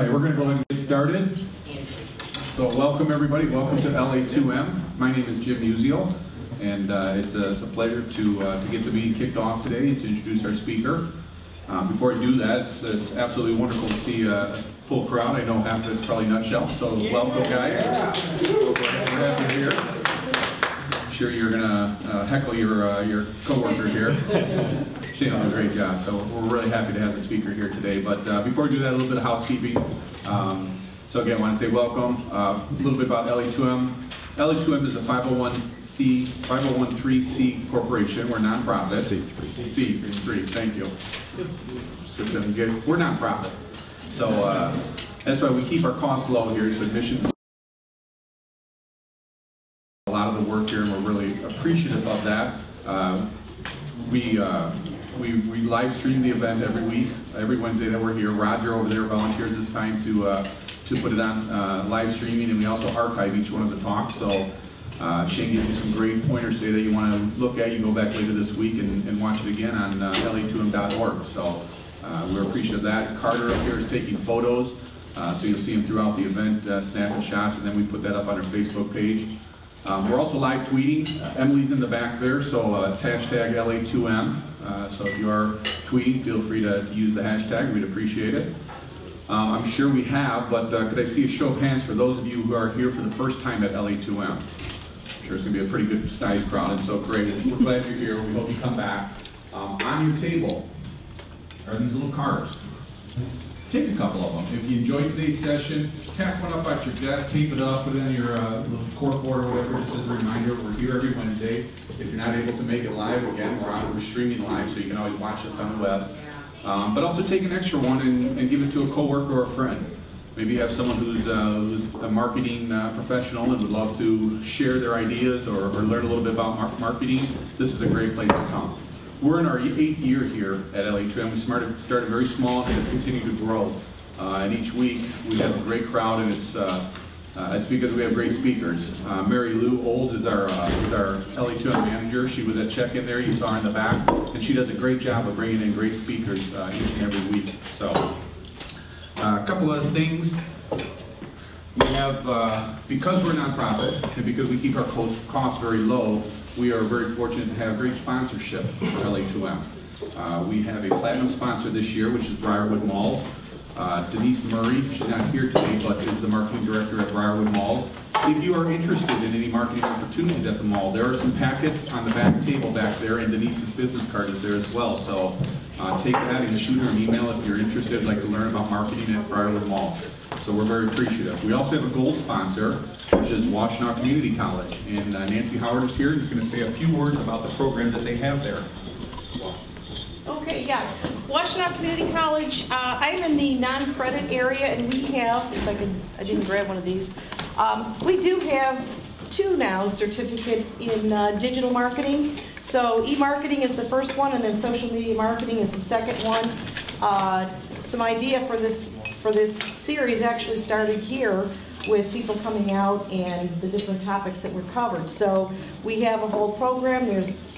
right, we're going to go ahead and get started. So welcome everybody, welcome to LA2M. My name is Jim Musial, and it's a pleasure to get the meeting kicked off today and to introduce our speaker. Before I do that, it's absolutely wonderful to see a full crowd. I know half of it's probably nutshell, so welcome guys. We're happy you're here. I'm sure you're going to heckle your co-worker here. She's doing a great job, so we're really happy to have the speaker here today. But before we do that, a little bit of housekeeping. So again, I want to say welcome. A little bit about LA2M. LA2M is a 501(c) corporation. We're a nonprofit. C3, thank you. We're nonprofit. So that's why we keep our costs low here. So admissions, a lot of the work here, and we're really appreciative of that. We live stream the event every week, every Wednesday that we're here. Roger over there volunteers his time to put it on live streaming, and we also archive each one of the talks. So Shane gives you some great pointers today that you want to look at. You go back later this week and watch it again on LA2M.org. So we're appreciative of that. Carter up here is taking photos, so you'll see him throughout the event, snapping shots, and then we put that up on our Facebook page. We're also live tweeting. Emily's in the back there, so it's hashtag LA2M. So if you are tweeting, feel free to use the hashtag. We'd appreciate it. I'm sure we have, but could I see a show of hands for those of you who are here for the first time at LA2M? I'm sure it's going to be a pretty good sized crowd, and so great. We're glad you're here. We hope you come back. On your table are these little cards. Take a couple of them. If you enjoyed today's session, tack one up at your desk, tape it up, put it on your little corkboard or whatever, just as a reminder. We're here every Wednesday. If you're not able to make it live, again, we're streaming live, so you can always watch us on the web. But also take an extra one and give it to a coworker or a friend. Maybe you have someone who's a marketing professional and would love to share their ideas or learn a little bit about marketing. This is a great place to come. We're in our 8th year here at LA2M. We started very small and have continued to grow. And each week we have a great crowd, and it's because we have great speakers. Mary Lou Olds is our LA2M manager. She was at check-in there. You saw her in the back, and she does a great job of bringing in great speakers each and every week. So a couple other things. We have, because we're a nonprofit and because we keep our costs very low, we are very fortunate to have great sponsorship for LA2M. We have a platinum sponsor this year, which is Briarwood Mall. Denise Murray, she's not here today, but is the marketing director at Briarwood Mall. If you are interested in any marketing opportunities at the mall, there are some packets on the back table back there, and Denise's business card is there as well. So take that and shoot her an email if you're interested, like to learn about marketing at Briarwood Mall. So we're very appreciative. We also have a gold sponsor, which is Washtenaw Community College. And Nancy Howard is here and is going to say a few words about the programs that they have there. Okay, yeah. Washtenaw Community College, I'm in the non-credit area, and we have, I didn't grab one of these, we do have 2 now certificates in digital marketing. So e-marketing is the first one, and then social media marketing is the second one. Some idea for this series actually started here with people coming out and the different topics that were covered. So we have a whole program.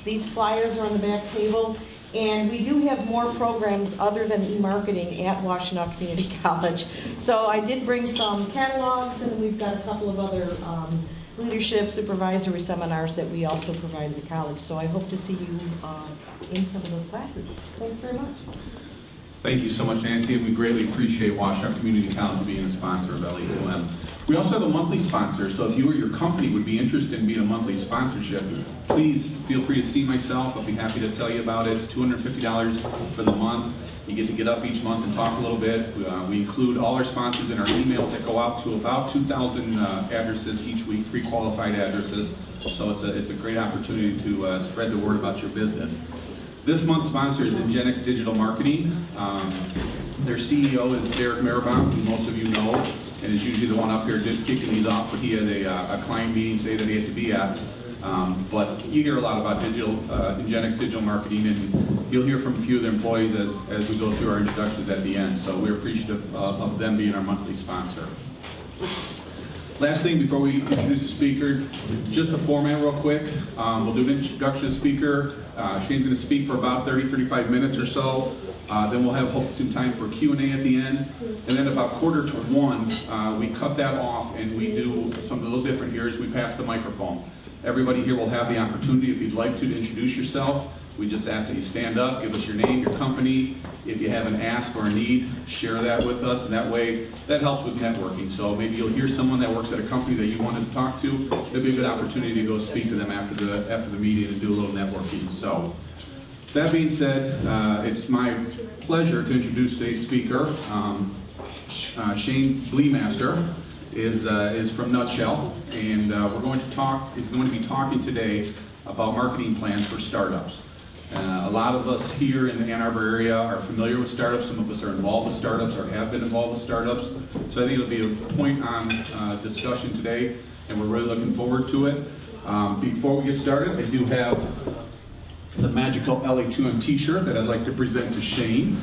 These flyers are on the back table. And we do have more programs other than e-marketing at Washtenaw Community College. So I did bring some catalogs, and we've got a couple of other leadership supervisory seminars that we also provide at the college. So I hope to see you in some of those classes. Thanks very much. Thank you so much, Nancy, and we greatly appreciate Washtenaw Community College being a sponsor of LA2M. We also have a monthly sponsor, so if you or your company would be interested in being a monthly sponsorship, please feel free to see myself. I'll be happy to tell you about it. It's $250 for the month. You get up each month and talk a little bit. We include all our sponsors in our emails that go out to about 2,000 addresses each week, pre-qualified addresses. So it's a great opportunity to spread the word about your business. This month's sponsor is Ingenix Digital Marketing. Their CEO is Derek Maribon, who most of you know, and is usually the one up here kicking these off, but he had a client meeting today that he had to be at. But you hear a lot about Ingenix Digital Marketing, and you'll hear from a few of their employees as we go through our introductions at the end. So we're appreciative of them being our monthly sponsor. Last thing before we introduce the speaker, just the format real quick. We'll do an introduction to the speaker. Shane's going to speak for about 30-35 minutes or so. Then we'll have hopefully some time for Q&A at the end. And then about 1:45, we cut that off and we do something a little different here is we pass the microphone. Everybody here will have the opportunity, if you'd like to introduce yourself. We just ask that you stand up, give us your name, your company. If you have an ask or a need, share that with us, and that way, that helps with networking. So maybe you'll hear someone that works at a company that you wanted to talk to. It'll be a good opportunity to go speak to them after the meeting and do a little networking. So, that being said, it's my pleasure to introduce today's speaker. Shane Bliemaster is from Nutshell, and he's going to be talking today about marketing plans for startups. A lot of us here in the Ann Arbor area are familiar with startups. Some of us are involved with startups or have been involved with startups. So I think it'll be a point on discussion today, and we're really looking forward to it. Before we get started, I do have the magical LA2M t-shirt that I'd like to present to Shane.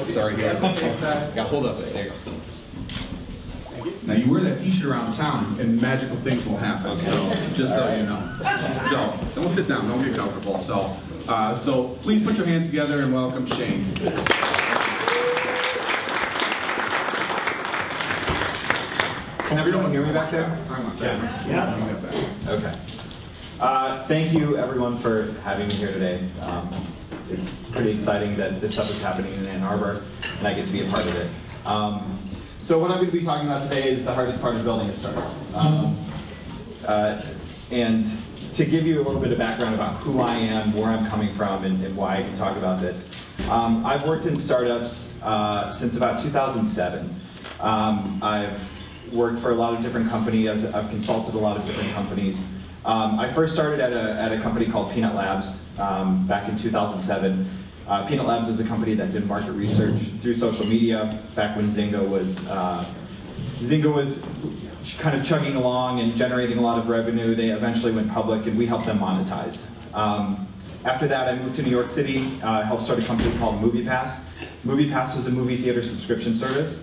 Sorry guys. Yeah, hold up there you go. Now you wear that t-shirt around town and magical things will happen, so just so you know. So, don't sit down, don't get comfortable. So please put your hands together and welcome Shane. Can everyone hear me back there? Yeah. Okay. Thank you everyone for having me here today. It's pretty exciting that this stuff is happening in Ann Arbor, and I get to be a part of it. So what I'm going to be talking about today is the hardest part of building a startup. And to give you a little bit of background about who I am, where I'm coming from, and why I can talk about this. I've worked in startups since about 2007. I've worked for a lot of different companies. I've consulted a lot of different companies. I first started at a company called Peanut Labs back in 2007. Peanut Labs was a company that did market research through social media back when Zynga was kind of chugging along and generating a lot of revenue. They eventually went public, and we helped them monetize. After that, I moved to New York City, helped start a company called MoviePass. MoviePass was a movie theater subscription service.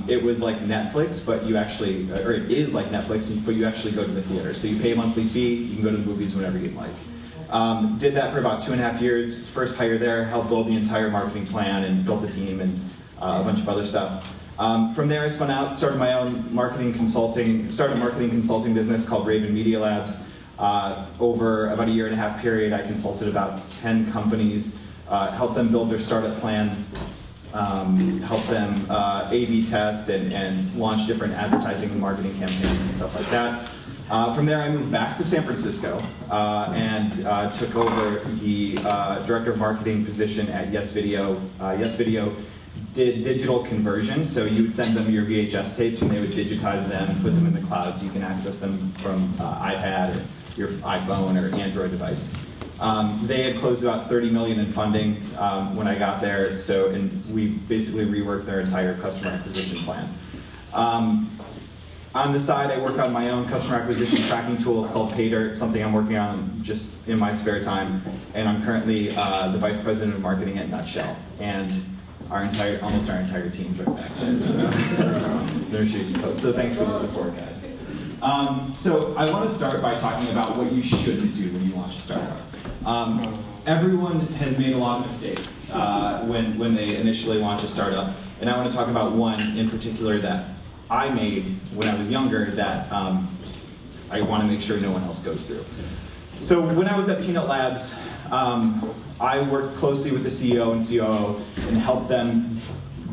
It was like Netflix, but you actually, or it is like Netflix, but you actually go to the theater. So you pay a monthly fee, you can go to the movies whenever you'd like. Did that for about 2.5 years. First hire there, helped build the entire marketing plan and built the team and a bunch of other stuff. From there I spun out, started my own marketing consulting business called Raven Media Labs. Over about a 1.5 year period, I consulted about 10 companies, helped them build their startup plan, help them A/B test and launch different advertising and marketing campaigns and stuff like that. From there, I moved back to San Francisco and took over the director of marketing position at Yes Video. Yes Video did digital conversion, so you would send them your VHS tapes and they would digitize them and put them in the cloud so you can access them from iPad or your iPhone or Android device. They had closed about $30 million in funding when I got there, and we basically reworked their entire customer acquisition plan. On the side, I work on my own customer acquisition tracking tool. It's called Paydirt, something I'm working on just in my spare time, and I'm currently the vice president of marketing at Nutshell, and almost our entire team's right back there. So thanks for the support, guys. So I want to start by talking about what you shouldn't do when you launch a startup. Everyone has made a lot of mistakes when they initially launch a startup, and I want to talk about one in particular that I made when I was younger that I want to make sure no one else goes through. So when I was at Peanut Labs, I worked closely with the CEO and COO and helped them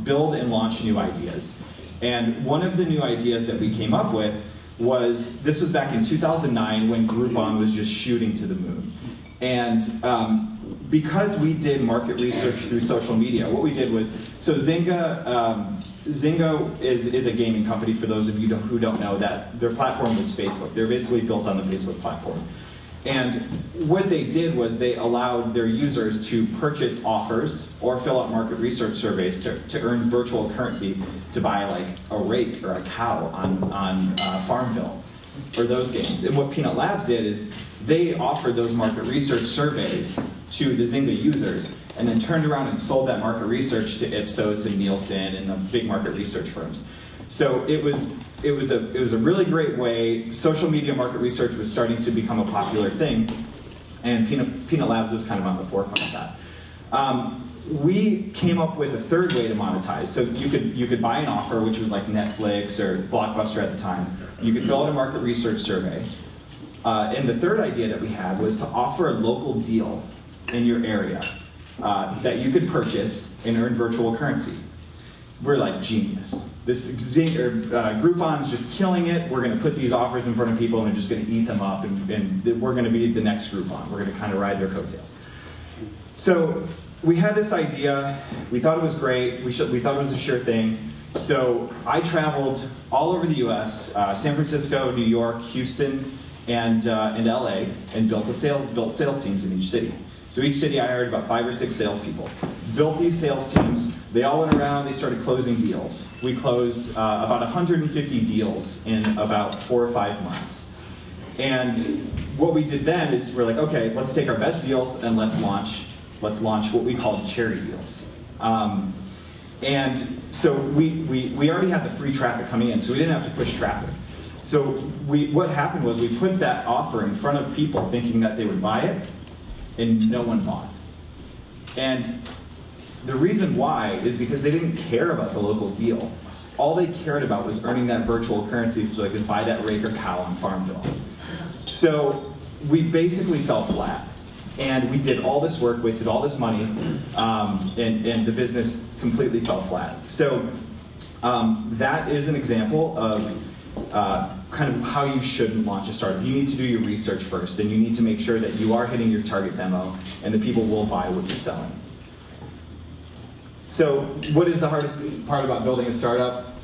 build and launch new ideas. And one of the new ideas that we came up with this was back in 2009 when Groupon was just shooting to the moon. And because we did market research through social media, what we did was, so Zynga is a gaming company, for those of you who don't know, that their platform was Facebook. They're basically built on the Facebook platform. And what they did was they allowed their users to purchase offers or fill out market research surveys to earn virtual currency to buy like a rake or a cow on Farmville or those games. And what Peanut Labs did is they offered those market research surveys to the Zynga users and then turned around and sold that market research to Ipsos and Nielsen and the big market research firms. So it was it was a really great way. Social media market research was starting to become a popular thing, and Peanut Labs was kind of on the forefront of that. We came up with a third way to monetize. So you could buy an offer, which was like Netflix or Blockbuster at the time. You could fill out a market research survey. And the third idea that we had was to offer a local deal in your area that you could purchase and earn virtual currency. We're like, genius. Groupon's just killing it. We're going to put these offers in front of people and they're just going to eat them up, and we're going to be the next Groupon. We're going to kind of ride their coattails. So we had this idea. We thought it was great. We thought it was a sure thing. So I traveled all over the U.S., San Francisco, New York, Houston, and LA, and built sales teams in each city. So each city I hired about 5 or 6 salespeople. Built these sales teams. They all went around, they started closing deals. We closed about 150 deals in about 4 or 5 months. And what we did then is we're like, okay, let's take our best deals and let's launch what we called cherry deals. And so we already had the free traffic coming in, so we didn't have to push traffic. So what happened was we put that offer in front of people thinking that they would buy it, and no one bought. And the reason why is because they didn't care about the local deal. All they cared about was earning that virtual currency so they could buy that rake or cow in Farmville. So we basically fell flat. And we did all this work, wasted all this money, and the business completely fell flat. So that is an example of kind of how you should launch a startup. You need to do your research first, and you need to make sure that you are hitting your target demo and the people will buy what you're selling. So what is the hardest part about building a startup?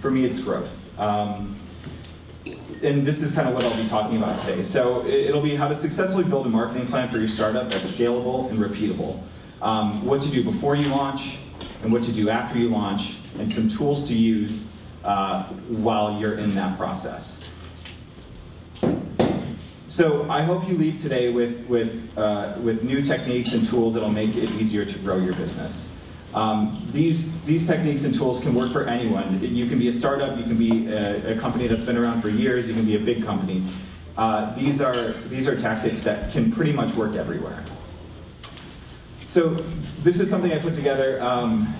For me, it's growth. And this is kind of what I'll be talking about today. So it'll be how to successfully build a marketing plan for your startup that's scalable and repeatable. What to do before you launch, and what to do after you launch, and some tools to use while you're in that process. So I hope you leave today with new techniques and tools that'll make it easier to grow your business. These techniques and tools can work for anyone. You can be a startup, you can be a company that's been around for years, you can be a big company. These are tactics that can pretty much work everywhere. So this is something I put together.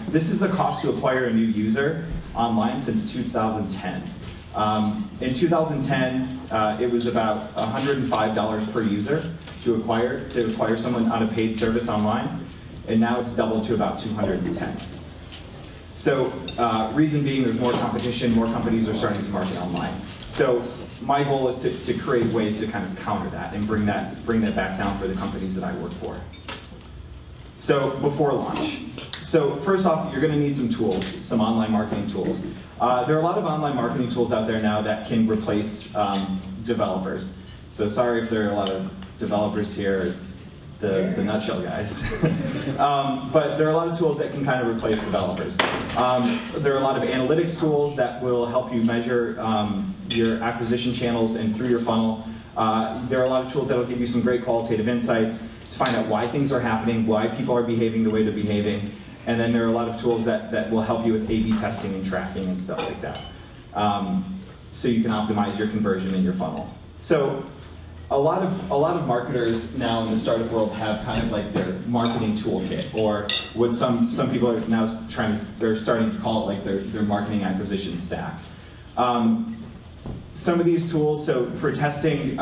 This is the cost to acquire a new user online since 2010. In 2010, it was about $105 per user to acquire someone on a paid service online, and now it's doubled to about $210. So reason being, there's more competition, more companies are starting to market online. So my goal is to create ways to kind of counter that and bring that back down for the companies that I work for. So before launch. So first off, you're going to need some tools, some online marketing tools. There are a lot of online marketing tools out there now that can replace developers. So sorry if there are a lot of developers here, the nutshell guys. But there are a lot of tools that can kind of replace developers. There are a lot of analytics tools that will help you measure your acquisition channels and through your funnel. There are a lot of tools that will give you some great qualitative insights to find out why things are happening, why people are behaving the way they're behaving. And then there are a lot of tools that will help you with A/B testing and tracking and stuff like that. So you can optimize your conversion in your funnel. So a lot of marketers now in the startup world have kind of like their marketing toolkit, or what some people are now they're starting to call it like their marketing acquisition stack. Some of these tools, so for testing,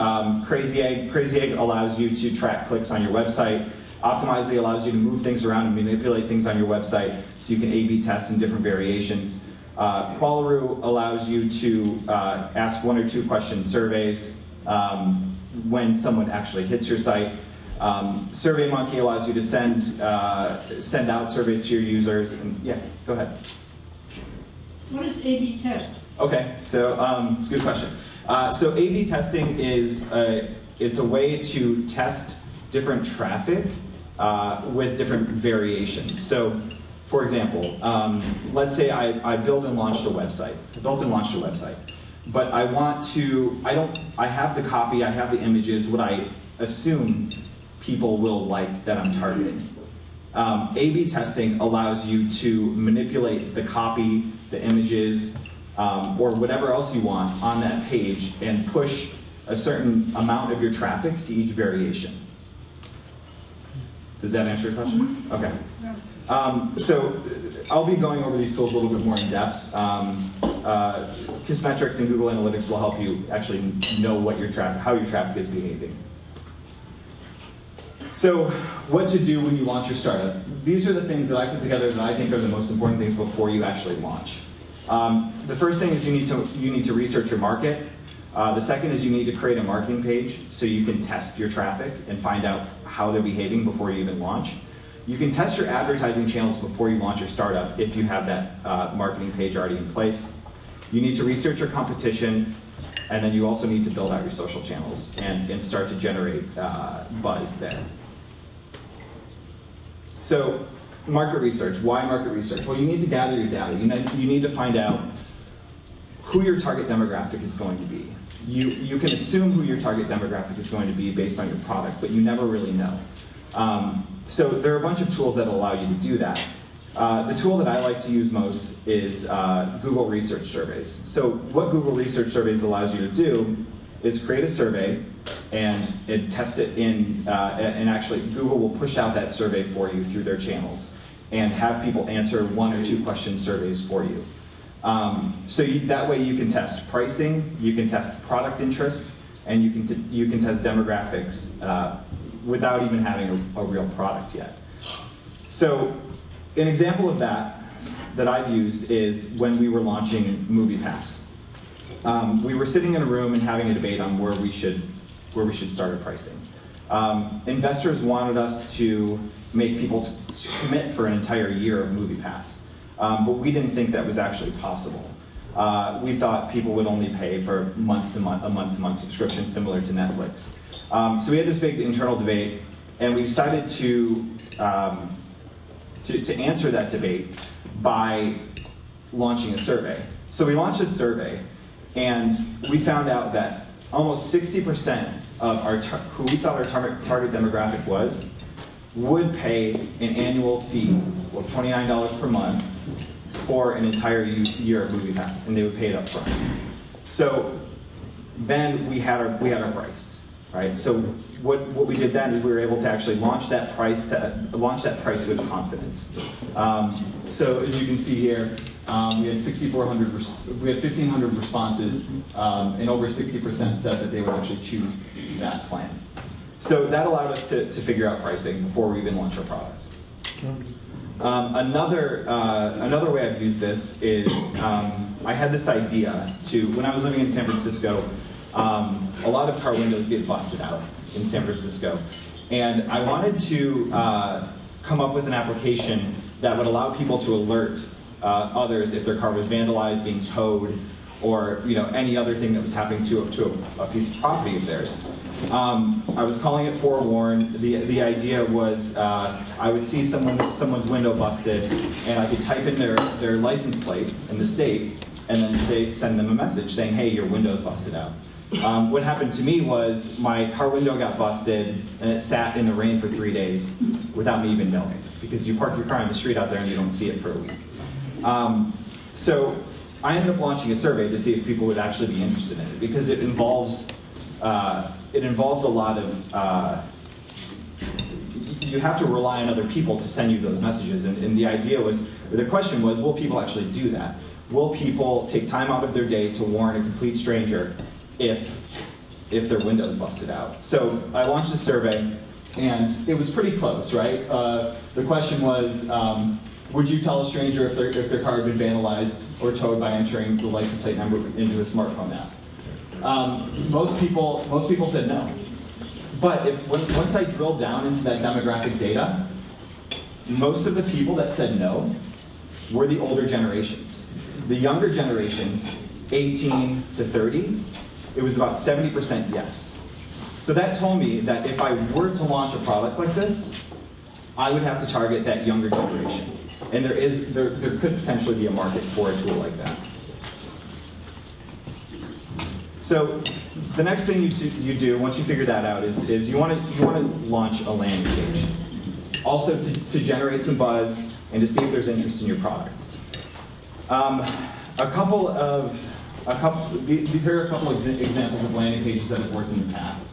Crazy Egg allows you to track clicks on your website. Optimizely allows you to move things around and manipulate things on your website so you can A/B test in different variations. Qualaroo allows you to ask 1 or 2 question surveys when someone actually hits your site. SurveyMonkey allows you to send out surveys to your users. And yeah, go ahead. What is A/B test? Okay, so it's a good question. So A/B testing is it's a way to test different traffic with different variations. So, for example, let's say I built and launched a website. But I want to, I have the copy, I have the images, what I assume people will like that I'm targeting. A/B testing allows you to manipulate the copy, the images, or whatever else you want on that page and push a certain amount of your traffic to each variation. Does that answer your question? Okay. So I'll be going over these tools a little bit more in depth. Kissmetrics and Google Analytics will help you actually know what your traffic, how your traffic is behaving. So what to do when you launch your startup. These are the things that I put together that I think are the most important things before you actually launch. The first thing is you need to research your market. The second is you need to create a marketing page so you can test your traffic and find out how they're behaving before you even launch. You can test your advertising channels before you launch your startup if you have that marketing page already in place. You need to research your competition, and then you also need to build out your social channels and start to generate buzz there. So market research. Why market research? Well, you need to gather your data. You need to find out who your target demographic is going to be. You can assume who your target demographic is going to be based on your product, but you never really know. So there are a bunch of tools that allow you to do that. The tool that I like to use most is Google Research Surveys. So what Google Research Surveys allows you to do is create a survey and test it in, and actually Google will push out that survey for you through their channels and have people answer 1 or 2 question surveys for you. So that way you can test pricing, you can test product interest, and you can test demographics without even having a real product yet. So an example of that I've used is when we were launching MoviePass. We were sitting in a room and having a debate on where we should start our pricing. Investors wanted us to make people to commit for an entire year of MoviePass. But we didn't think that was actually possible. We thought people would only pay for a month-to-month subscription similar to Netflix. So we had this big internal debate, and we decided to answer that debate by launching a survey. So we launched a survey, and we found out that almost 60% of who we thought our target demographic was would pay an annual fee of $29 per month for an entire year of MoviePass, and they would pay it up front. So then we had our price, right? So what we did then is we were able to actually launch that price with confidence. So as you can see here, we had 1,500 responses, and over 60% said that they would actually choose that plan. So that allowed us to figure out pricing before we even launch our product. Another way I've used this is I had this idea when I was living in San Francisco, a lot of car windows get busted out in San Francisco. And I wanted to come up with an application that would allow people to alert others if their car was vandalized, being towed, or any other thing that was happening to a piece of property of theirs. I was calling it Forewarn. The idea was I would see someone's window busted, and I could type in their license plate in the state, and then send them a message saying, hey, your window's busted out. What happened to me was my car window got busted, and it sat in the rain for 3 days without me even knowing, because you park your car on the street out there and you don't see it for a week. So I ended up launching a survey to see if people would actually be interested in it, because it involves a lot of, you have to rely on other people to send you those messages, and the question was, will people actually do that? Will people take time out of their day to warn a complete stranger if their window's busted out? So I launched a survey, and it was pretty close, right? The question was, would you tell a stranger if their car had been vandalized or towed by entering the license plate number into a smartphone app? Most people said no. But once I drilled down into that demographic data, most of the people that said no were the older generations. The younger generations, 18 to 30, it was about 70% yes. So that told me that if I were to launch a product like this, I would have to target that younger generation. And there could potentially be a market for a tool like that. So the next thing you do once you figure that out is you want to launch a landing page. Also to generate some buzz and to see if there's interest in your product. Here are a couple of examples of landing pages that have worked in the past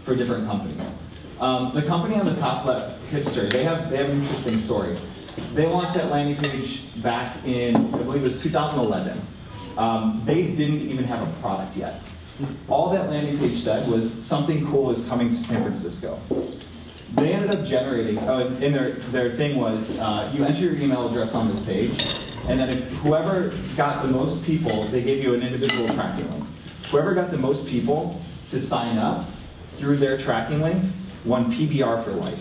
for different companies. The company on the top left, Hipster, they have an interesting story. They launched that landing page back in, I believe it was 2011. They didn't even have a product yet. All that landing page said was, something cool is coming to San Francisco. They ended up generating, and their thing was, you enter your email address on this page, and then if whoever got the most people, they gave you an individual tracking link. Whoever got the most people to sign up through their tracking link won PBR for life,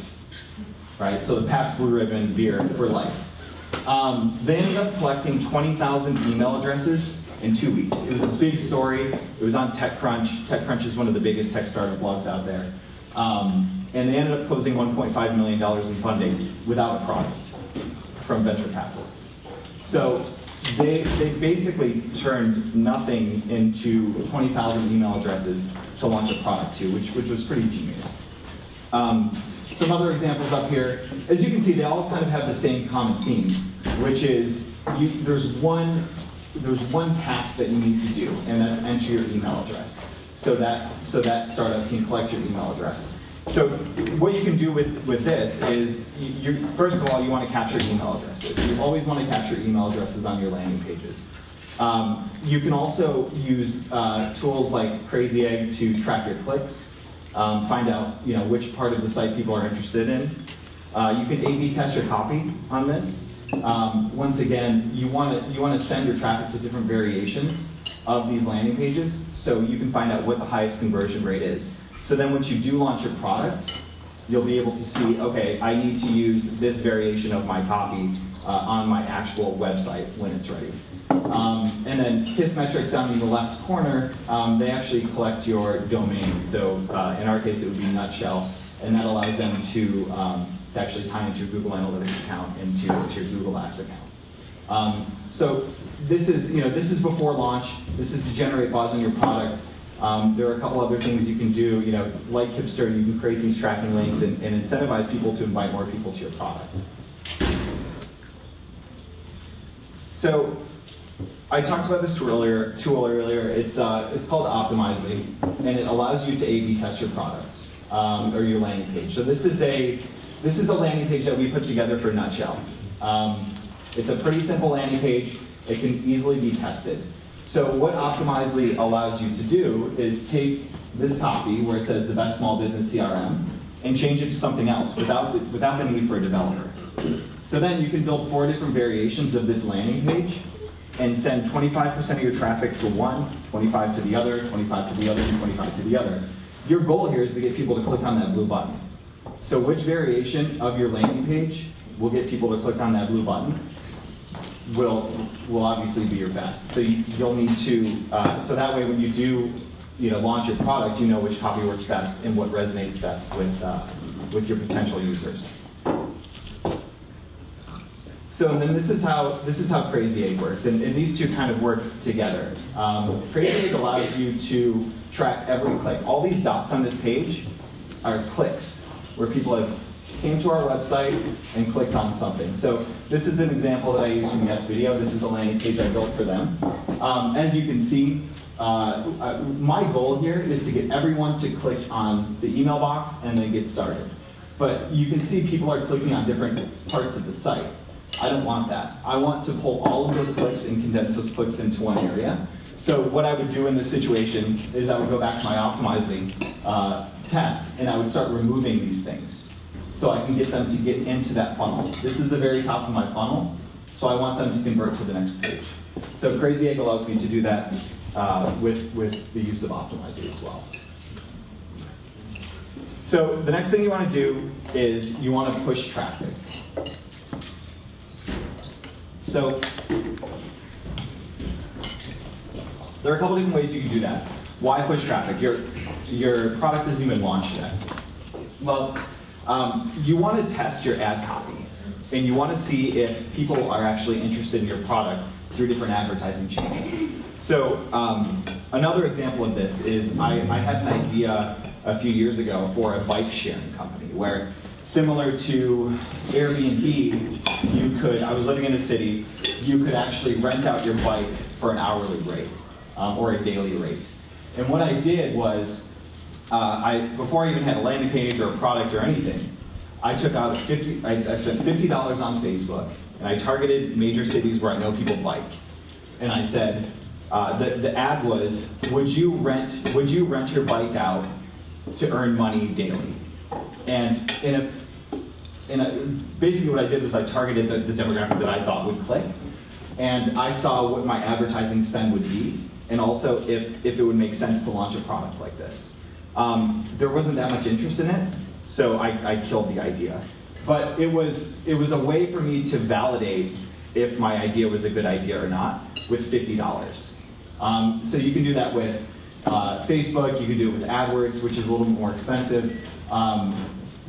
right? So the Pabst Blue Ribbon beer for life. They ended up collecting 20,000 email addresses in 2 weeks. It was a big story. It was on TechCrunch. TechCrunch is one of the biggest tech startup blogs out there. And they ended up closing $1.5 million in funding without a product from venture capitalists. So they basically turned nothing into 20,000 email addresses to launch a product to, which was pretty genius. Some other examples up here. As you can see, they all kind of have the same common theme, which is there's one task that you need to do, and that's enter your email address, so that startup can collect your email address. So what you can do with this is, first of all, you want to capture email addresses. You always want to capture email addresses on your landing pages. You can also use tools like Crazy Egg to track your clicks, find out which part of the site people are interested in. You can A/B test your copy on this. Once again, you want to send your traffic to different variations of these landing pages, so you can find out what the highest conversion rate is. So then once you do launch your product, you'll be able to see, okay, I need to use this variation of my copy on my actual website when it's ready. And then Kissmetrics down in the left corner, they actually collect your domain. So in our case, it would be Nutshell, and that allows them to actually tie into your Google Analytics account and to your Google Apps account. So this is before launch. This is to generate buzz on your product. There are a couple other things you can do. Like Hipster, you can create these tracking links and incentivize people to invite more people to your product. So I talked about this tool earlier. It's called Optimizely, and it allows you to A/B test your product or your landing page. So this is a landing page that we put together for Nutshell. It's a pretty simple landing page. It can easily be tested. So what Optimizely allows you to do is take this copy where it says the best small business CRM and change it to something else without the need for a developer. So then you can build 4 different variations of this landing page and send 25% of your traffic to one, 25 to the other, 25 to the other, and 25 to the other. Your goal here is to get people to click on that blue button. So which variation of your landing page will get people to click on that blue button will obviously be your best. So you'll need to, so that way when you do launch your product, you know which copy works best and what resonates best with your potential users. So and then this is how Crazy Egg works, and these two kind of work together. Crazy Egg allows you to track every click. All these dots on this page are clicks where people have came to our website and clicked on something. So this is an example that I used from Yes Video. This is the landing page I built for them. As you can see, my goal here is to get everyone to click on the email box and then get started. But you can see people are clicking on different parts of the site. I don't want that. I want to pull all of those clicks and condense those clicks into one area. So what I would do in this situation is I would go back to my Optimizing test and I would start removing these things, so I can get them to get into that funnel. This is the very top of my funnel, so I want them to convert to the next page. So Crazy Egg allows me to do that with the use of Optimizely as well. So the next thing you want to do is you want to push traffic. So there are a couple different ways you can do that. Why push traffic? Your product isn't even launched yet. Well, you want to test your ad copy, and you want to see if people are actually interested in your product through different advertising channels. So another example of this is I had an idea a few years ago for a bike sharing company where similar to Airbnb, you could, I was living in a city, you could actually rent out your bike for an hourly rate or a daily rate. And what I did was, before I even had a landing page or a product or anything, I took out I spent $50 on Facebook, and I targeted major cities where I know people bike. And I said, the ad was, would you rent your bike out to earn money daily? And basically what I did was I targeted the demographic that I thought would click, and I saw what my advertising spend would be, and also if it would make sense to launch a product like this. There wasn't that much interest in it, so I killed the idea. But it was a way for me to validate if my idea was a good idea or not with $50. So you can do that with Facebook, you can do it with AdWords, which is a little bit more expensive.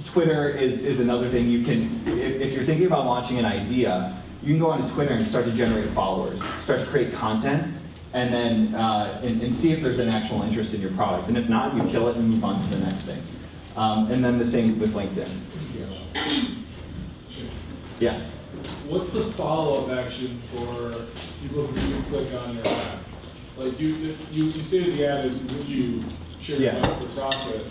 Twitter is another thing. You can, if you're thinking about launching an idea, you can go onto Twitter and start to generate followers, start to create content, and then and see if there's an actual interest in your product. And if not, you kill it and move on to the next thing. And then the same with LinkedIn. Yeah. What's the follow-up action for people who do click on your ad? Like you say the ad is, would you share your money for profit?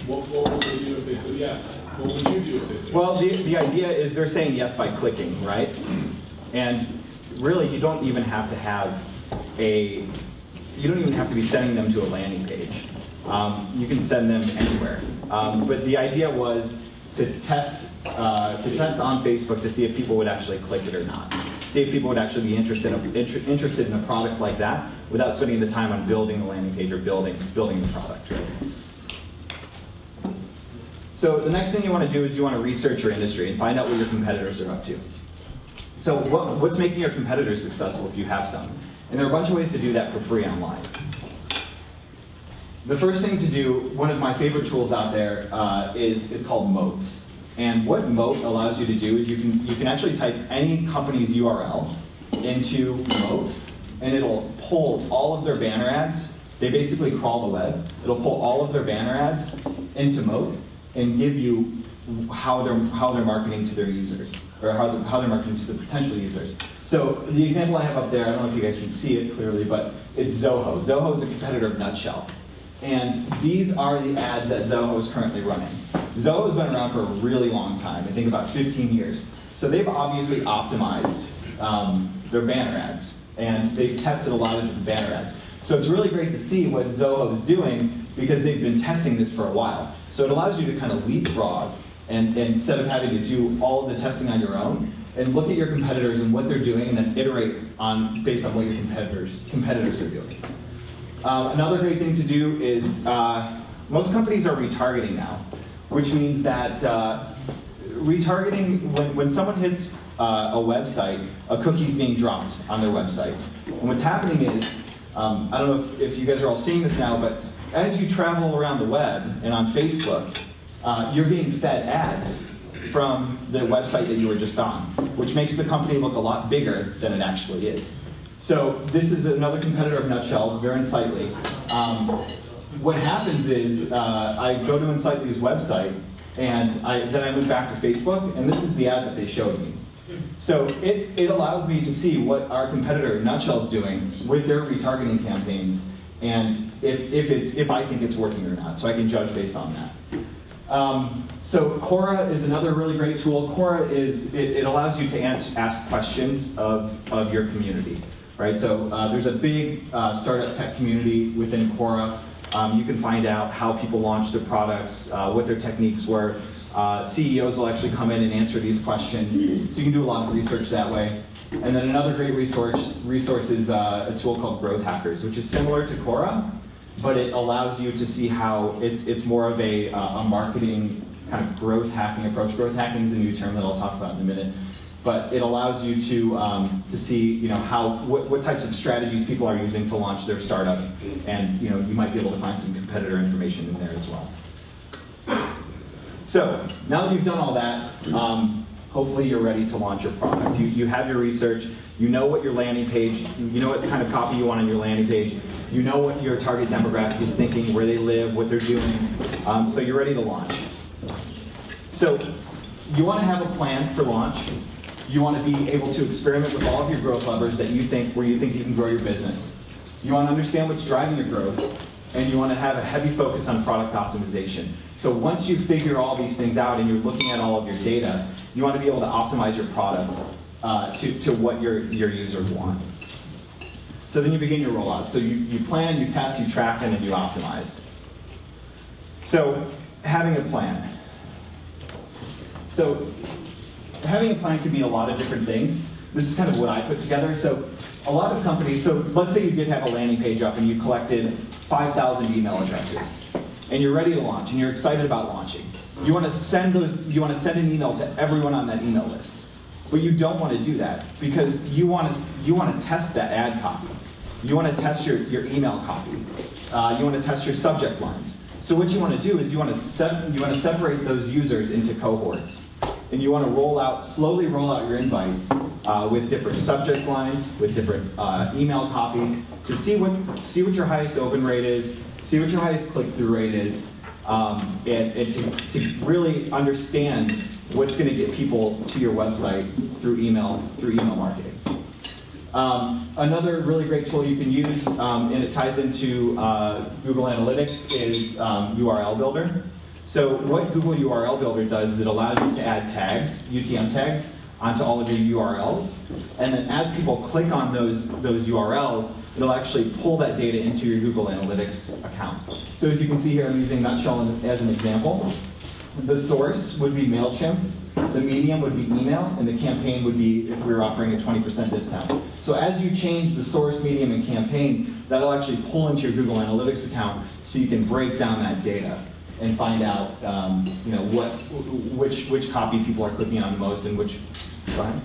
What would they do if they said yes? What would you do if they said yes? Well, the idea is they're saying yes by clicking, right? And really, you don't even have to have you don't even have to be sending them to a landing page. You can send them anywhere. But the idea was to test on Facebook to see if people would actually click it or not. See if people would actually be interested in a product like that without spending the time on building the landing page or building the product. Right? So the next thing you want to do is you want to research your industry and find out what your competitors are up to. So what's making your competitors successful if you have some? And there are a bunch of ways to do that for free online. The first thing to do, one of my favorite tools out there is called Moat. And what Moat allows you to do is you can actually type any company's URL into Moat, and it'll pull all of their banner ads. They basically crawl the web. It'll pull all of their banner ads into Moat and give you how they're marketing to their users, or how they're marketing to the potential users. So the example I have up there, I don't know if you guys can see it clearly, but it's Zoho. Zoho is a competitor of Nutshell. And these are the ads that Zoho is currently running. Zoho has been around for a really long time, I think about 15 years. So they've obviously optimized their banner ads, and they've tested a lot of different banner ads. So it's really great to see what Zoho is doing because they've been testing this for a while. So it allows you to kind of leapfrog, and instead of having to do all of the testing on your own, and look at your competitors and what they're doing, and then iterate based on what your competitors are doing. Another great thing to do is most companies are retargeting now, which means that retargeting, when someone hits a website, a cookie is being dropped on their website. And what's happening is, I don't know if you guys are all seeing this now, but as you travel around the web and on Facebook, you're being fed ads from the website that you were just on, which makes the company look a lot bigger than it actually is. So this is another competitor of Nutshells. They're Insightly. What happens is I go to Insightly's website, and then I move back to Facebook, and this is the ad that they showed me. So it allows me to see what our competitor Nutshell's doing with their retargeting campaigns, and if I think it's working or not. So I can judge based on that. So Quora is another really great tool. Quora it allows you to ask questions of your community, right? So there's a big startup tech community within Quora. You can find out how people launch their products, what their techniques were. CEOs will actually come in and answer these questions. So you can do a lot of research that way. And then another great resource is a tool called Growth Hackers, which is similar to Quora, but it allows you to see how it's more of a marketing kind of growth hacking approach. Growth hacking is a new term that I'll talk about in a minute, but it allows you to see what types of strategies people are using to launch their startups, and you might be able to find some competitor information in there as well. So now that you've done all that, hopefully you're ready to launch your product. You have your research, you know what your landing page, you know what kind of copy you want on your landing page, you know what your target demographic is thinking, where they live, what they're doing, so you're ready to launch. So So you want to have a plan for launch. You want to be able to experiment with all of your growth levers that you think you can grow your business. You want to understand what's driving your growth, and you want to have a heavy focus on product optimization. So once you figure all these things out and you're looking at all of your data, you want to be able to optimize your product to what your users want. So then you begin your rollout. So you plan, you test, you track, and then you optimize. So having a plan. So having a plan can mean a lot of different things. This is kind of what I put together. So a lot of companies, so let's say you did have a landing page up and you collected 5,000 email addresses, and you're ready to launch, and you're excited about launching. You want to send an email to everyone on that email list. But you don't want to do that because you want to test that ad copy. You want to test your email copy. You want to test your subject lines. So what you want to do is you want to separate those users into cohorts, and you want to slowly roll out your invites with different subject lines, with different email copy, to see what your highest open rate is, see what your highest click-through rate is, and to really understand what's going to get people to your website through email marketing. Another really great tool you can use, and it ties into Google Analytics, is URL Builder. So what Google URL Builder does is it allows you to add tags, UTM tags, onto all of your URLs. And then as people click on those URLs, it'll actually pull that data into your Google Analytics account. So as you can see here, I'm using Nutshell as an example. The source would be MailChimp, the medium would be email, and the campaign would be if we were offering a 20% discount. So as you change the source, medium, and campaign, that'll actually pull into your Google Analytics account so you can break down that data and find out which copy people are clicking on the most and which. Go ahead.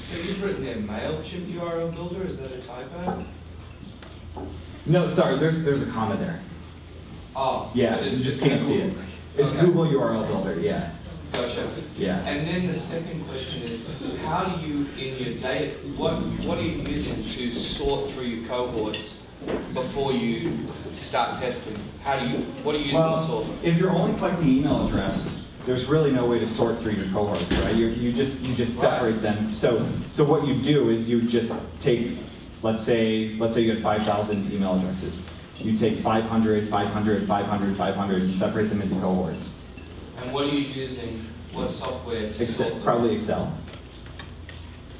So you've written there MailChimp URL Builder, is that a typo? No, sorry, there's a comma there. Oh. Yeah, you just can't see it. It's okay. Google URL Builder, yeah. Gotcha. Yeah. And then the second question is, how do you, in your data, what are you using to sort through your cohorts before you start testing? What are you using to sort? If you're only collecting email address, there's really no way to sort through your cohorts, right? You just separate them. So what you do is you just take, let's say you had 5,000 email addresses. You take 500, 500, 500, 500, and separate them into cohorts. And what are you using? What software to sort them? Probably Excel.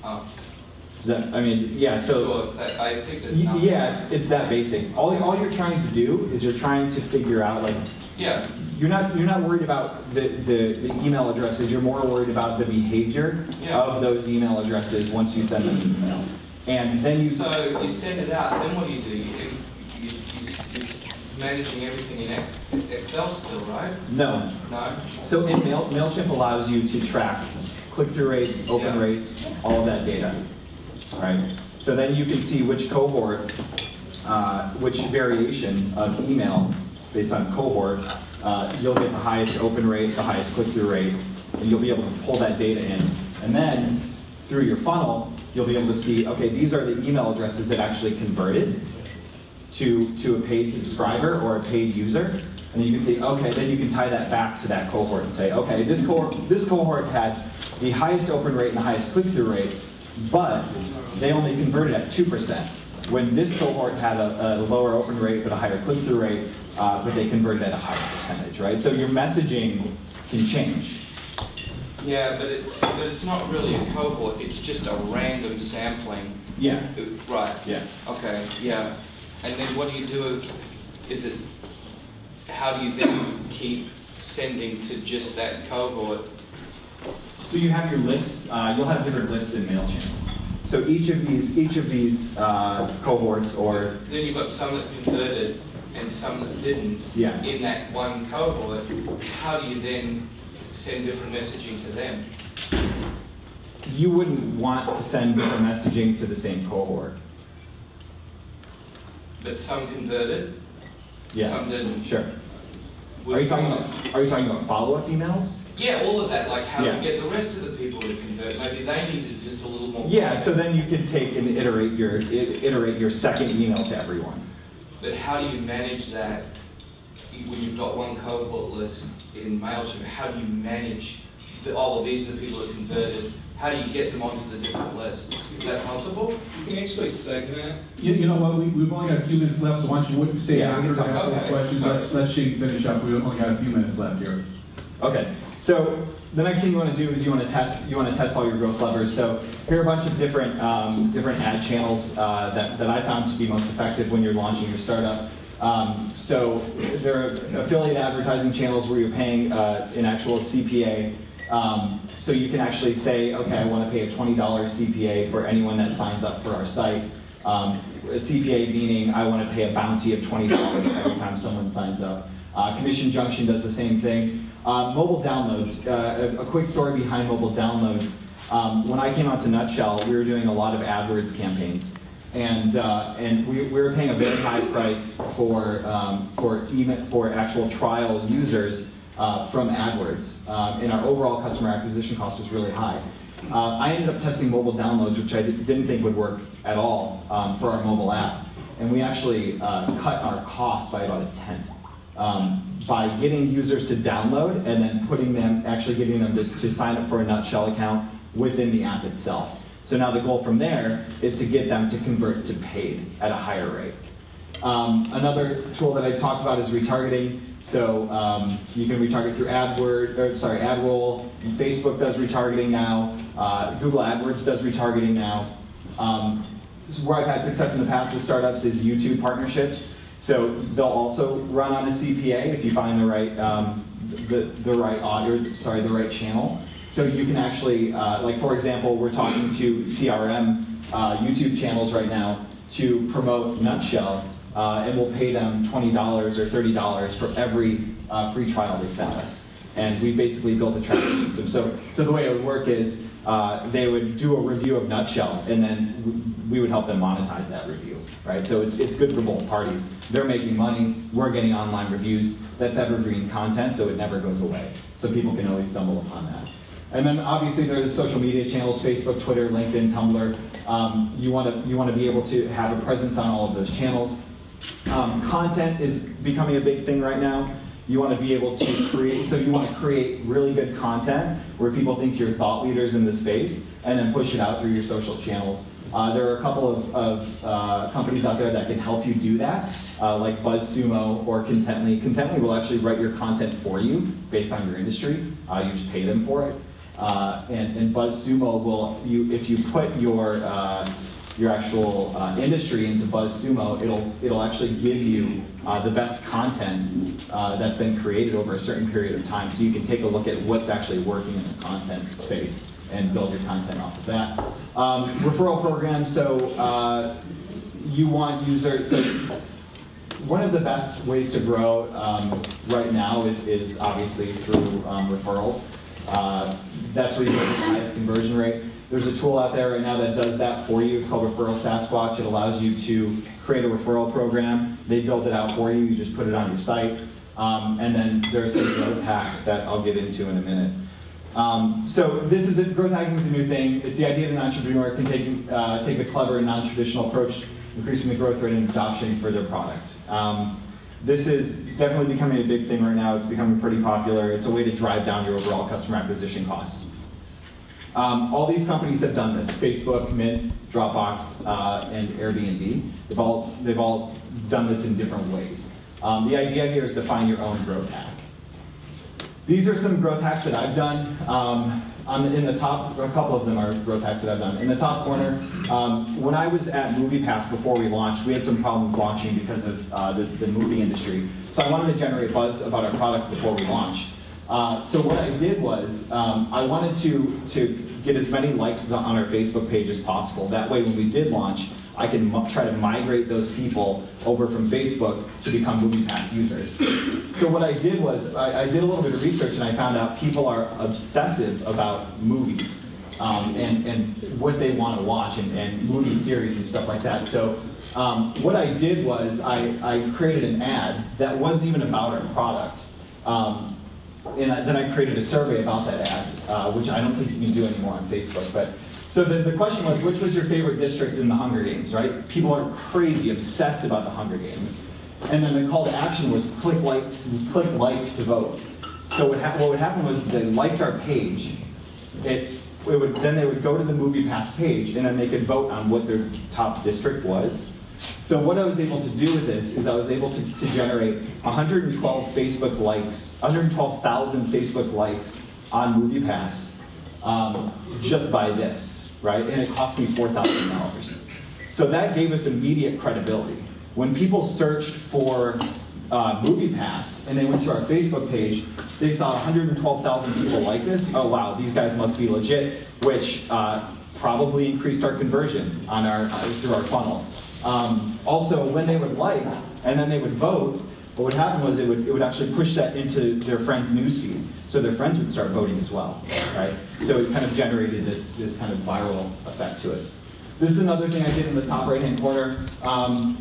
Oh. Yeah, so... Sure, I see this now. Yeah, it's that basic. All you're trying to do is you're trying to figure out, like... Yeah. You're not worried about the email addresses, you're more worried about the behavior of those email addresses once you send them an email. And then So you send it out, then what do? You're managing everything in Excel still, right? No. No? So in MailChimp allows you to track click-through rates, open rates, all of that data. All right. So then you can see which cohort, which variation of email based on cohort, you'll get the highest open rate, the highest click-through rate, and you'll be able to pull that data in. And then through your funnel, you'll be able to see, okay, these are the email addresses that actually converted to a paid subscriber or a paid user. And then you can say, okay, then you can tie that back to that cohort and say, okay, this cohort had the highest open rate and the highest click-through rate, but they only converted at 2%. When this cohort had a lower open rate but a higher click-through rate, but they converted at a higher percentage, right? So your messaging can change. Yeah, but it's not really a cohort, it's just a random sampling. Yeah. Right. Yeah. Okay, yeah. And then what do you do? How do you then keep sending to just that cohort? So you have your lists. You'll have different lists in MailChimp. So each of these cohorts, or then you've got some that converted and some that didn't. Yeah. In that one cohort, how do you then send different messaging to them? You wouldn't want to send different messaging to the same cohort. But some converted, some didn't. Sure. Are you talking about follow-up emails? Yeah, all of that. Like how to get the rest of the people to convert. Maybe they needed just a little more. Yeah. So then you can take and iterate your second email to everyone. But how do you manage that when you've got one cohort list in MailChimp? How do you manage these are the people that converted. How do you get them onto the different lists? Is that possible? You can actually segment. You know what, we've only got a few minutes left, so why don't you stay after and ask those questions. Let Shane finish up. We've only got a few minutes left here. Okay, so the next thing you want to do is you want to test all your growth levers. So here are a bunch of different ad channels that I found to be most effective when you're launching your startup. So there are affiliate advertising channels where you're paying an actual CPA. So you can actually say, okay, I want to pay a $20 CPA for anyone that signs up for our site. A CPA meaning I want to pay a bounty of $20 every time someone signs up. Commission Junction does the same thing. Mobile downloads, a quick story behind mobile downloads. When I came out to Nutshell, we were doing a lot of AdWords campaigns. And we were paying a very high price for actual trial users from AdWords, and our overall customer acquisition cost was really high. I ended up testing mobile downloads, which I didn't think would work at all for our mobile app, and we actually cut our cost by about a tenth by getting users to download and then getting them to sign up for a Nutshell account within the app itself. So now the goal from there is to get them to convert to paid at a higher rate. Another tool that I talked about is retargeting. So you can retarget through AdRoll. Facebook does retargeting now. Google AdWords does retargeting now. Where I've had success in the past with startups is YouTube partnerships. So they'll also run on a CPA if you find the right channel. So you can actually, like for example, we're talking to CRM YouTube channels right now to promote Nutshell, and we'll pay them $20 or $30 for every free trial they send us. And we basically built a tracking system. So the way it would work is they would do a review of Nutshell, and then we would help them monetize that review, right? So it's good for both parties. They're making money, we're getting online reviews. That's evergreen content, so it never goes away. So people can always stumble upon that. And then obviously there are the social media channels, Facebook, Twitter, LinkedIn, Tumblr. You want to be able to have a presence on all of those channels. Content is becoming a big thing right now. You want to be able to create, so you want to create really good content where people think you're thought leaders in the space, and then push it out through your social channels. There are a couple of companies out there that can help you do that, like BuzzSumo or Contently. Contently will actually write your content for you based on your industry. You just pay them for it. And BuzzSumo will, if you put your actual industry into BuzzSumo, it'll actually give you the best content that's been created over a certain period of time, so you can take a look at what's actually working in the content space and build your content off of that. Referral programs, so you want users, so one of the best ways to grow right now is obviously through referrals. That's where you get the highest conversion rate. There's a tool out there right now that does that for you. It's called Referral Sasquatch. It allows you to create a referral program. They build it out for you. You just put it on your site. And then there's some growth hacks that I'll get into in a minute. So growth hacking is a new thing. It's the idea that an entrepreneur can take a clever and non-traditional approach, increasing the growth rate and adoption for their product. This is definitely becoming a big thing right now. It's becoming pretty popular. It's a way to drive down your overall customer acquisition costs. All these companies have done this: Facebook, Mint, Dropbox, and Airbnb. They've all done this in different ways. The idea here is to find your own growth hack. These are some growth hacks that I've done. In the top, a couple of them are growth hacks that I've done. In the top corner, when I was at MoviePass before we launched, we had some problems launching because of the movie industry. So I wanted to generate buzz about our product before we launched. So what I did was, I wanted to get as many likes on our Facebook page as possible. That way when we did launch, I can try to migrate those people over from Facebook to become MoviePass users. So what I did was, I did a little bit of research, and I found out people are obsessive about movies and what they want to watch, and movie series and stuff like that. So what I did was, I created an ad that wasn't even about our product. And then I created a survey about that ad, which I don't think you can do anymore on Facebook. So the question was, which was your favorite district in the Hunger Games, right? People are crazy, obsessed about the Hunger Games. And then the call to action was click like to vote. So what would happen was they liked our page. Then they would go to the MoviePass page, and then they could vote on what their top district was. So what I was able to do with this is I was able to generate 112,000 Facebook likes on MoviePass just by this, right? And it cost me $4,000. So that gave us immediate credibility. When people searched for MoviePass and they went to our Facebook page, they saw 112,000 people like this. Oh wow, these guys must be legit, which probably increased our conversion on through our funnel. Also, when they would like and then they would vote, what would happen was it would actually push that into their friends' news feeds, so their friends would start voting as well, right? So it kind of generated this kind of viral effect to it. This is another thing I did in the top right-hand corner.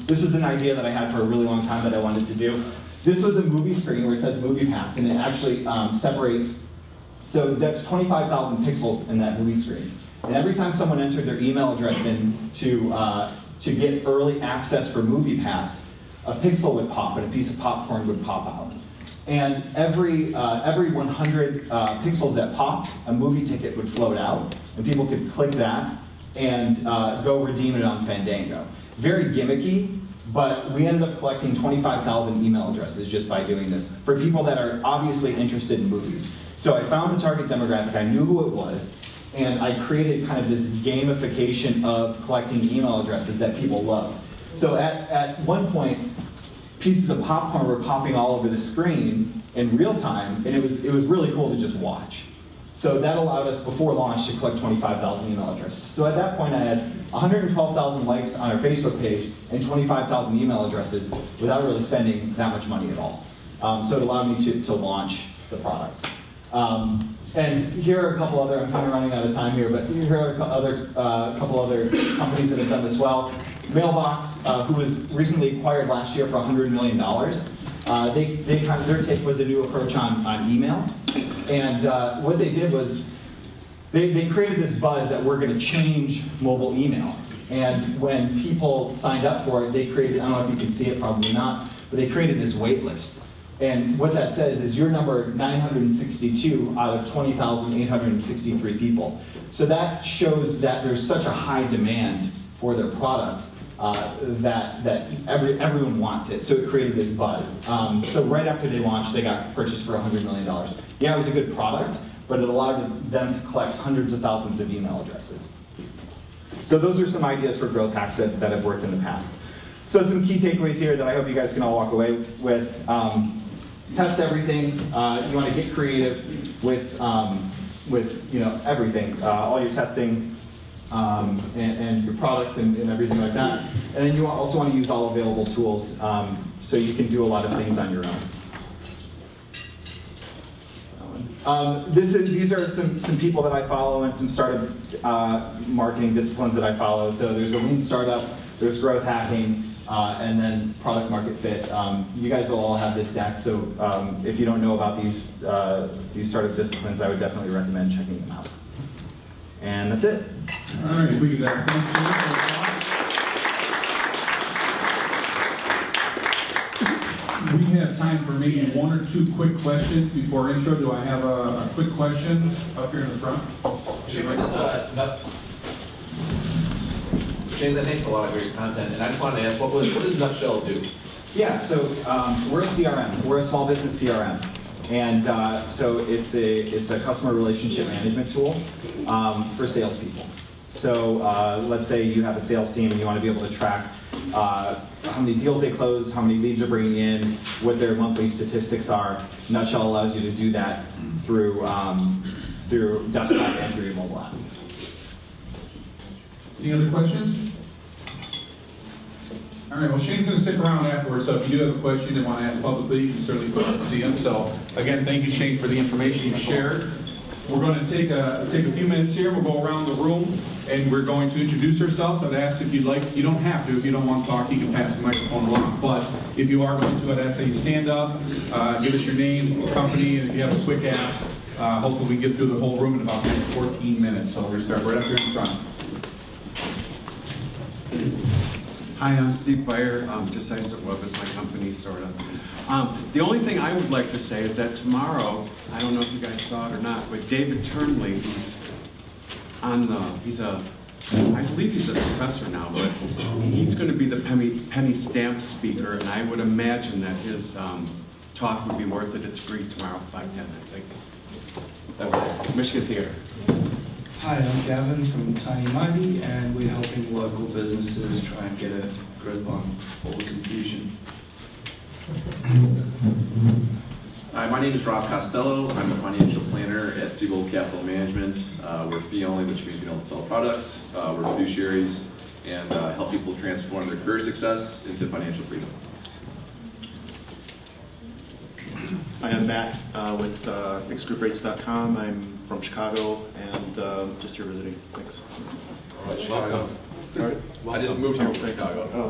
This is an idea that I had for a really long time that I wanted to do. This was a movie screen where it says MoviePass, and it actually separates. So that's 25,000 pixels in that movie screen. And every time someone entered their email address in to get early access for MoviePass, a pixel would pop and a piece of popcorn would pop out. And every 100 pixels that popped, a movie ticket would float out, and people could click that and go redeem it on Fandango. Very gimmicky, but we ended up collecting 25,000 email addresses just by doing this for people that are obviously interested in movies. So I found the target demographic, I knew who it was, and I created kind of this gamification of collecting email addresses that people loved. So at one point, pieces of popcorn were popping all over the screen in real time, and it was really cool to just watch. So that allowed us, before launch, to collect 25,000 email addresses. So at that point, I had 112,000 likes on our Facebook page and 25,000 email addresses without really spending that much money at all. So it allowed me to launch the product. And here are a couple other, I'm kind of running out of time here, but here are a couple other companies that have done this well. Mailbox, who was recently acquired last year for $100 million. Their take was a new approach on email. And what they did was they created this buzz that we're going to change mobile email. And when people signed up for it, they created, I don't know if you can see it, probably not, but they created this wait list. And what that says is you're number 962 out of 20,863 people. So that shows that there's such a high demand for their product that everyone wants it. So it created this buzz. So right after they launched, they got purchased for $100 million. Yeah, it was a good product, but it allowed them to collect hundreds of thousands of email addresses. So those are some ideas for growth hacks that have worked in the past. So some key takeaways here that I hope you guys can all walk away with. Test everything. You want to get creative with everything, all your testing and your product and everything like that. And then you also want to use all available tools so you can do a lot of things on your own. These are some people that I follow and some startup marketing disciplines that I follow. So there's a lean startup, there's growth hacking, and then product market fit. You guys will all have this deck, so if you don't know about these startup disciplines, I would definitely recommend checking them out. And that's it. All right, we got We have time for maybe one or two quick questions before intro. Do I have a quick question up here in the front? James, I think it's a lot of great content, and I just wanted to ask, what does Nutshell do? Yeah, so we're a CRM. We're a small business CRM. And so it's a customer relationship management tool for salespeople. So let's say you have a sales team and you want to be able to track how many deals they close, how many leads they're bringing in, what their monthly statistics are. Nutshell allows you to do that through desktop and through your mobile app. Any other questions? All right, well, Shane's going to stick around afterwards, so if you do have a question and want to ask publicly, you can certainly put it to see him. So, again, thank you, Shane, for the information you've shared. We're going to take a few minutes here. We'll go around the room, and we're going to introduce ourselves. I'd ask if you'd like, you don't have to. If you don't want to talk, you can pass the microphone along. But if you are going to, I'd ask that you stand up, give us your name, company, and if you have a quick ask, hopefully we can get through the whole room in about 14 minutes. So we're going to start right up here in front. Hi, I'm Steve Beyer. Decisive Web is my company, sort of. The only thing I would like to say is that tomorrow, I don't know if you guys saw it or not, but David Turnley, who's on I believe he's a professor now, but he's going to be the penny stamp speaker, and I would imagine that his talk would be worth it. It's free tomorrow, 5:10, I think. Michigan Theater. Hi, I'm Gavin from Tiny Mighty, and we're helping local businesses try and get a grip on all the confusion. Hi, my name is Rob Costello. I'm a financial planner at Seabold Capital Management. We're fee only, which means we don't sell products. We're fiduciaries and help people transform their career success into financial freedom. I am Matt with fixedgrouprates.com. I'm from Chicago and just here visiting. Thanks. Welcome. I just moved here from Chicago. Oh.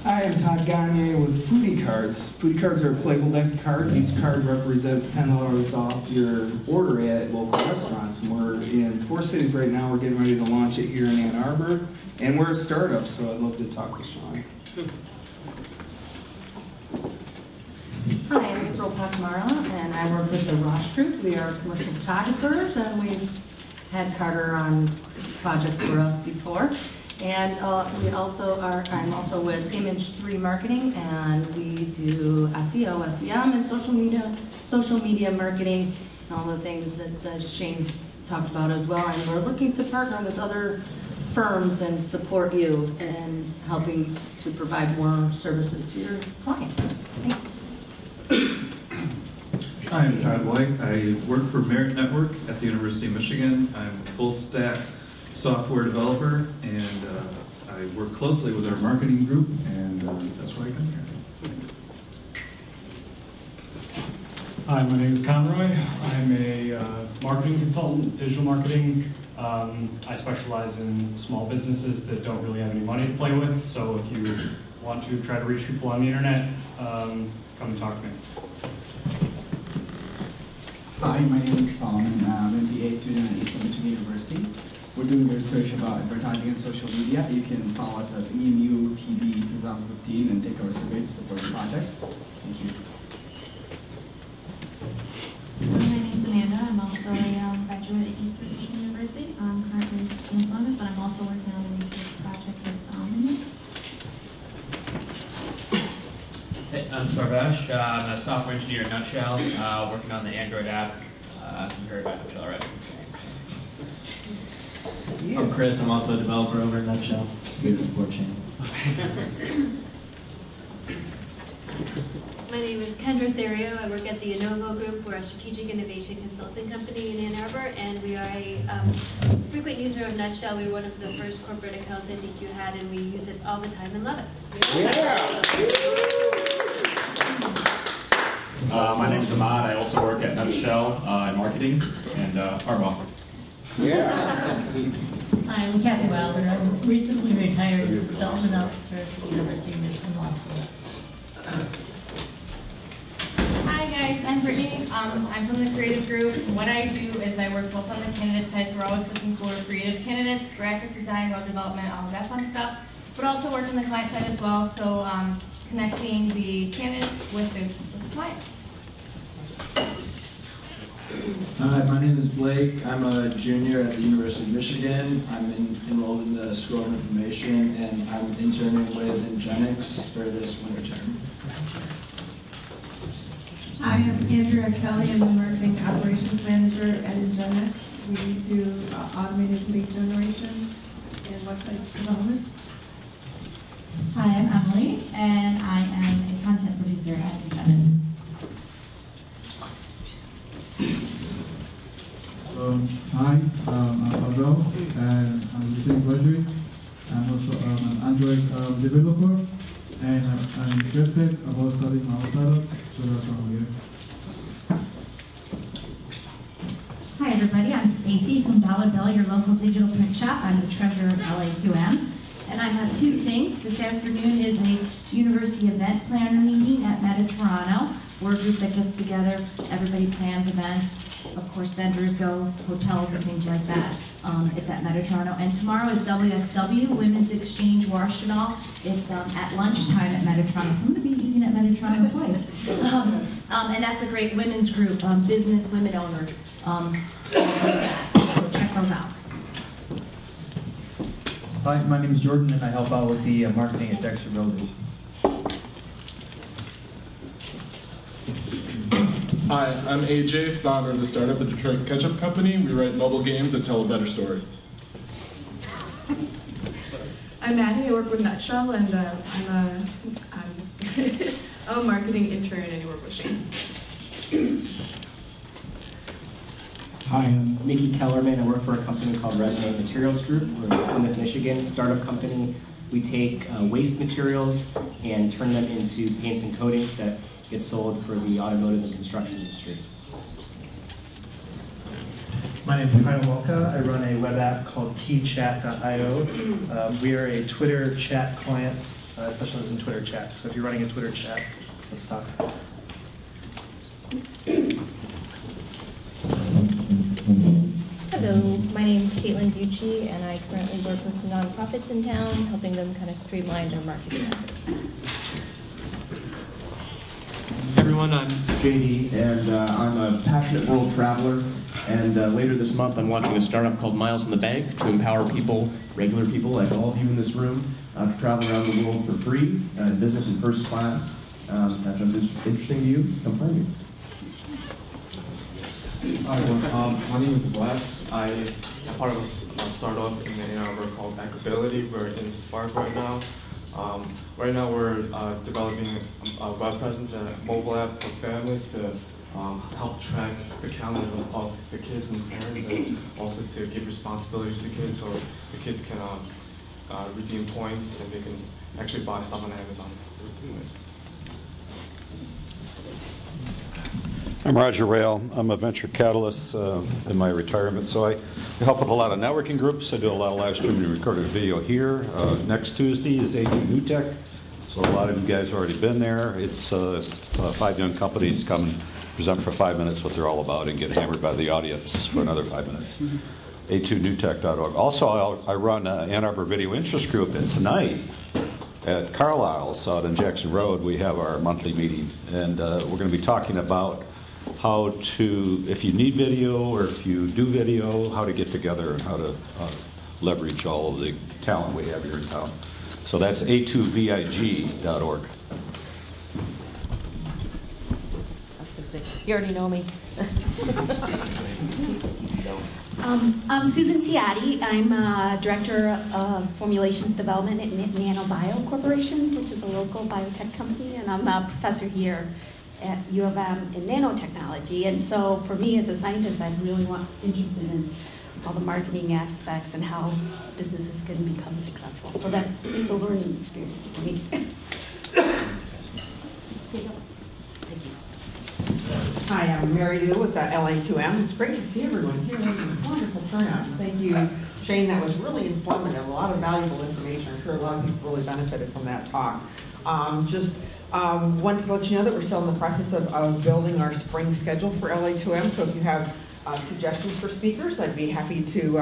I am Todd Gagne with Foodie Cards. Foodie Cards are playable deck of cards. Each card represents $10 off your order at local restaurants. And we're in 4 cities right now. We're getting ready to launch it here in Ann Arbor. And we're a startup, so I'd love to talk with Sean. Hi, I'm April Pacamara, and I work with the Roche Group. We are commercial photographers, and we've had Carter on projects for us before. And I'm also with Image 3 Marketing, and we do SEO, SEM, and social media marketing, and all the things that Shane talked about as well. And we're looking to partner with other firms and support you in helping to provide more services to your clients. Thank you. Hi, I'm Todd White. I work for Merit Network at the University of Michigan. I'm a full stack software developer, and I work closely with our marketing group, and that's why I come here. Thanks. Hi, my name is Conroy. I'm a marketing consultant, digital marketing. I specialize in small businesses that don't really have any money to play with, so if you want to try to reach people on the internet, come and talk to me. Hi, my name is Solomon. I'm an MBA student at Eastern Michigan University. We're doing research about advertising and social media. You can follow us at EMU TV 2015 and take our survey to support the project. Thank you. My name is Amanda. I'm also a graduate at Eastern Michigan University. I'm currently in employment, but I'm also working on a research project with Solomon. Hey, I'm Sarvesh. I'm a software engineer at Nutshell, working on the Android app. You heard about Nutshell already. Yeah. I'm Chris. I'm also a developer over at Nutshell. Good support channel. My name is Kendra Therio. I work at the Innovo Group. We're a strategic innovation consulting company in Ann Arbor, and we are a frequent user of Nutshell. We're one of the first corporate accounts I think you had, and we use it all the time and love it. My name is Ahmad. I also work at Nutshell in marketing and Arbor. Yeah. I'm Kathy Wilder. I'm recently retired as a development officer at the University of Michigan Law School. Hi guys, I'm Brittany. I'm from the creative group. What I do is I work both on the candidate side, so we're always looking for creative candidates, graphic design, web development, all of that fun stuff, but also work on the client side as well, so connecting the candidates with the clients. Hi, my name is Blake. I'm a junior at the University of Michigan. I'm enrolled in the School of Information, and I'm interning with Nginx for this winter term. I am Andrea Kelly. I'm the Marketing Operations Manager at Nginx. We do automated lead generation and website development. Hi, I'm Emily, and I am a content producer at Nginx. Hi, I'm Arbor, and I'm a recent graduate. I'm also an Android developer, and I'm interested about starting my startup, so that's why I'm here. Hi everybody, I'm Stacy from Dollar Bill, your local digital print shop. I'm the treasurer of LA2M, and I have two things. This afternoon is a university event planner meeting at Meta Toronto. We're a group that gets together, everybody plans events, of course, vendors go, hotels and things like that. It's at Metro Toronto. And tomorrow is WXW, Women's Exchange Wash and All. It's at lunchtime at Metro Toronto. So I'm going to be eating at Metro Toronto twice. And that's a great women's group, business women owners. So check those out. Hi, my name is Jordan, and I help out with the marketing at Dexter Builders. Hi, I'm AJ, founder of the startup at Detroit Ketchup Company. We write mobile games that tell a better story. I'm Maddie, I work with Nutshell, and I'm a marketing intern at Anywhere Bushing. Hi, I'm Mickey Kellerman. I work for a company called Resonate Materials Group. We're in Plymouth, Michigan, startup company. We take waste materials and turn them into paints and coatings that get sold for the automotive and construction industry. My name is Kyle Walka. I run a web app called tchat.io. We are a Twitter chat client, specialized in Twitter chat. So if you're running a Twitter chat, let's talk. Hello, my name is Caitlin Bucci, and I currently work with some nonprofits in town, helping them kind of streamline their marketing efforts. Hey everyone, I'm JD, and I'm a passionate world traveler. And later this month, I'm launching a startup called Miles in the Bank to empower people, regular people like all of you in this room, to travel around the world for free, in business and first class. That sounds interesting to you? Come find me. Hi everyone, my name is Wes. I am part of a startup in Ann Arbor called Equability. We're in Spark right now. Right now we're developing a web presence and a mobile app for families to help track the calendars of the kids and parents, and also to give responsibilities to kids so the kids can redeem points and they can actually buy stuff on Amazon with points. I'm Roger Rayle. I'm a venture catalyst in my retirement, so I help with a lot of networking groups. I do a lot of live streaming and recorded video here. Next Tuesday is A2 New Tech, so a lot of you guys have already been there. It's 5 young companies come and present for 5 minutes what they're all about and get hammered by the audience for another 5 minutes. A2newtech.org. Also, I run Ann Arbor Video Interest Group, and tonight at Carlisle's out on Jackson Road, we have our monthly meeting, and we're going to be talking about how to, if you need video or if you do video, how to get together and how to leverage all of the talent we have here in town. So that's a2vig.org. You already know me. I'm Susan Ciatti. I'm Director of Formulations Development at NanoBio Corporation, which is a local biotech company, and I'm a professor here at U of M in nanotechnology. And so for me as a scientist, I'm really interested in all the marketing aspects and how businesses can become successful. So it's a learning experience for me. Hi, I'm Mary Lou with the LA2M. It's great to see everyone here. Wonderful turnout. Thank you, Shane. That was really informative. A lot of valuable information. I'm sure a lot of people really benefited from that talk. Wanted to let you know that we're still in the process of building our spring schedule for LA2M. So if you have suggestions for speakers, I'd be happy to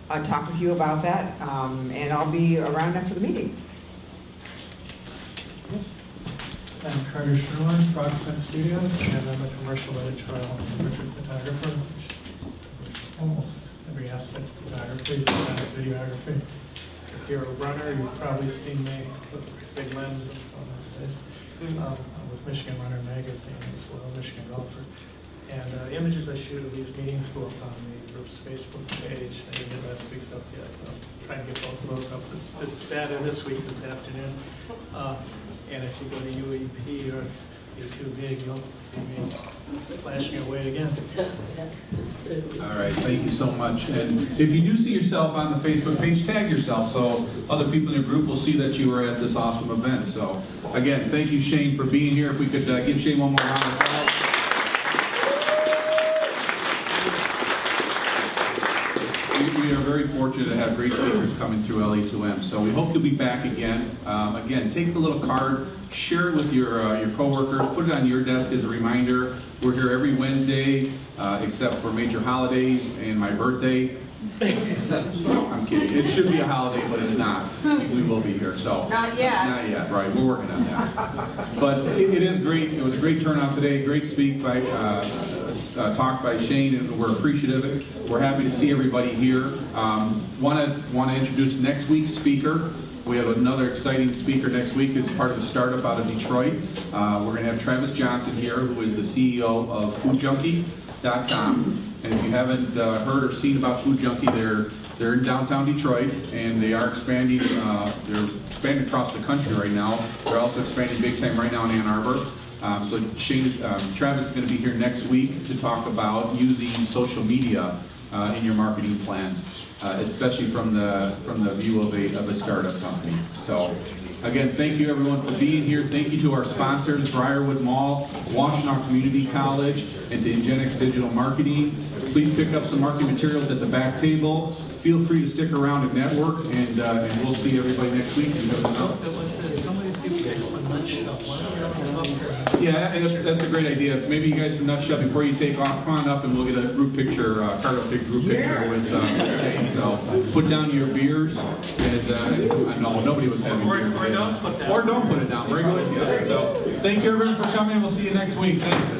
talk with you about that. And I'll be around after the meeting. I'm Carter Sherwin, Rockfront Studios, and I'm a commercial editorial photographer, which almost every aspect of photography, cinematic videography. If you're a runner, you've probably seen me with a big lens on my face. With Michigan Runner Magazine as well, Michigan Golfer. And images I shoot of these meetings go up on the group's Facebook page. I didn't get last week's up yet. I'm trying to get both of those up. The data this week, this afternoon. And if you go to UEP or you're too big, you'll see me flashing away again. All right, thank you so much. And if you do see yourself on the Facebook page, tag yourself so other people in your group will see that you were at this awesome event. So again, thank you, Shane, for being here. If we could give Shane one more round of applause. we are very fortunate to have great speakers coming through LA2M. So we hope you'll be back again. Again, take the little card, share it with your coworkers, put it on your desk as a reminder. We're here every Wednesday, except for major holidays and my birthday. No, I'm kidding. It should be a holiday, but it's not. We will be here. So not yet. Not yet. Right. We're working on that. But it is great. It was a great turnout today. Great speak by talk by Shane, and we're appreciative. We're happy to see everybody here. Want to introduce next week's speaker. We have another exciting speaker next week. It's part of the startup out of Detroit. We're going to have Travis Johnson here, who is the CEO of FoodJunkie.com. And if you haven't heard or seen about Food Junkie, they're in downtown Detroit, and they are expanding. They're expanding across the country right now. They're also expanding big time right now in Ann Arbor. So Travis is going to be here next week to talk about using social media in your marketing plans, especially from the view of a startup company. So again, thank you everyone for being here. Thank you to our sponsors, Briarwood Mall, Washtenaw Community College, and to Ingenix Digital Marketing. Please pick up some marketing materials at the back table. Feel free to stick around and network, and we'll see everybody next week. Yeah, and that's a great idea. Maybe you guys from Nutshell, before you take off, come on up and we'll get a group picture, group picture with Shane. So put down your beers, and no, nobody was having beers. Or don't put down. Or don't put it down. Very good. Yeah. So thank you everyone for coming. We'll see you next week. Thanks.